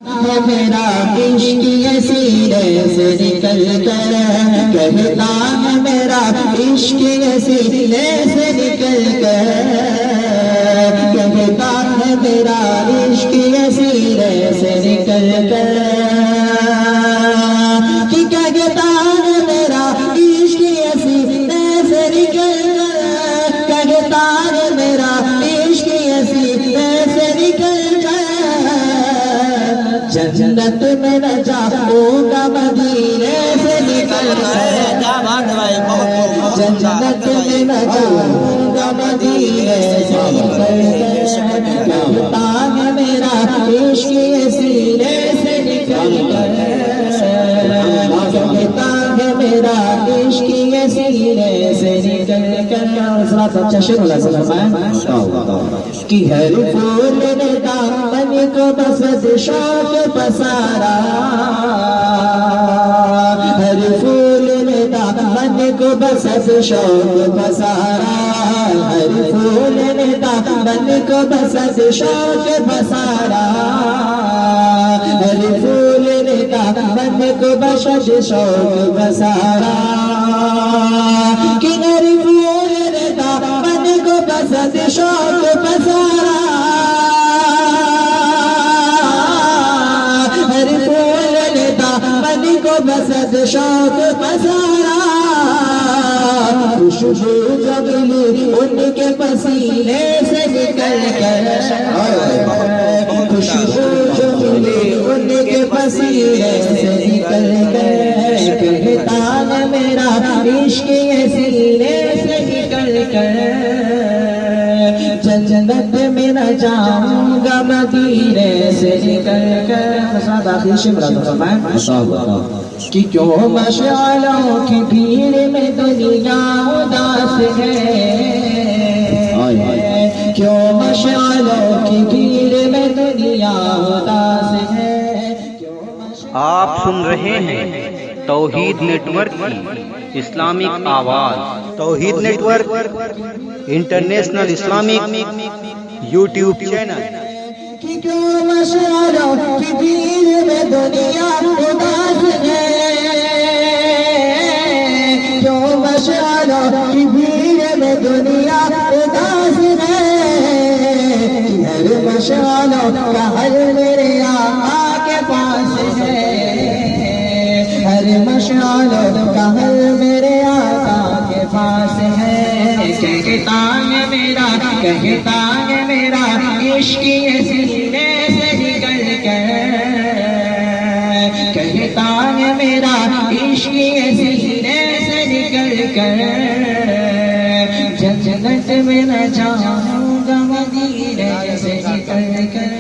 میرا عشق یہ سینے سے نکل کر کہتا ہے، میرا عشق یہ سینے سے نکل کر کہتا ہے، میرا عشق یہ سینے سے نکل کر کہتا ہے، میرا عشق یہ سینے سے نکل کر کہتا ہے، میرا عشق یہ سینے سے نکل کر جنت میں نہ جاؤں گا مدینے سے نکل کر، جنت میں نہ جاؤں گا مدینے سے نکل کر کہتا ہے، میرا عشق یہ سینے سے نکل کر کہتا ہے، میرا عشق یہ سینے سے نکل کر اچھا شروع اللہ سے فرمائیں کہ ہر پھول نے دامن کو بس شوق پسارا، ہر پھول نے دامن کو بس شوق پسارا، ہر پھول نے دامن کو بس شوق پسارا، ہر پھول نے دامن کو بس شوق پسارا، کہ ہر پھول نے دامن کو بس شوق پسارا، ہر پھول نے دامن کو بس شوق پسارا، خوشبو جو ملی ان کے پسینے سے نکل کر، خوشبو جو ملی ان کے پسینے سے نکل کر کہتا ہے، میرا عشق یہ سینے سے نکل کر جنت میں نہ جاؤں گا مدینے سے نکل کر باقی شمرا فرمائیں کہ کیوں مشعلوں کی بھیڑ میں دنیا اداس ہے، کیوں مشعلوں کی بھیڑ میں دنیا اداس ہے۔ آپ سن رہے ہیں توحید نیٹ ورک کی اسلامک آواز، Tawheed network international Islamic YouTube channel. کہ کیوں مشعلوں کی بھیڑ میں دنیا اداس ہے، کیوں مشعلوں کی بھیڑ میں دنیا اداس ہے، ہر مشعلوں کا حل میرے آقا کے پاس ہے، ہر مشعلوں کا حل میرے آقا کے پاس ہے، کہتا ہے میرا، کہتا ہے میرا عشق یہ سینے سے نکل کر، کہتا ہے میرا عشق یہ سینے سے نکل کر جنت میں نہ جاؤں گا مدینے سے نکل کر۔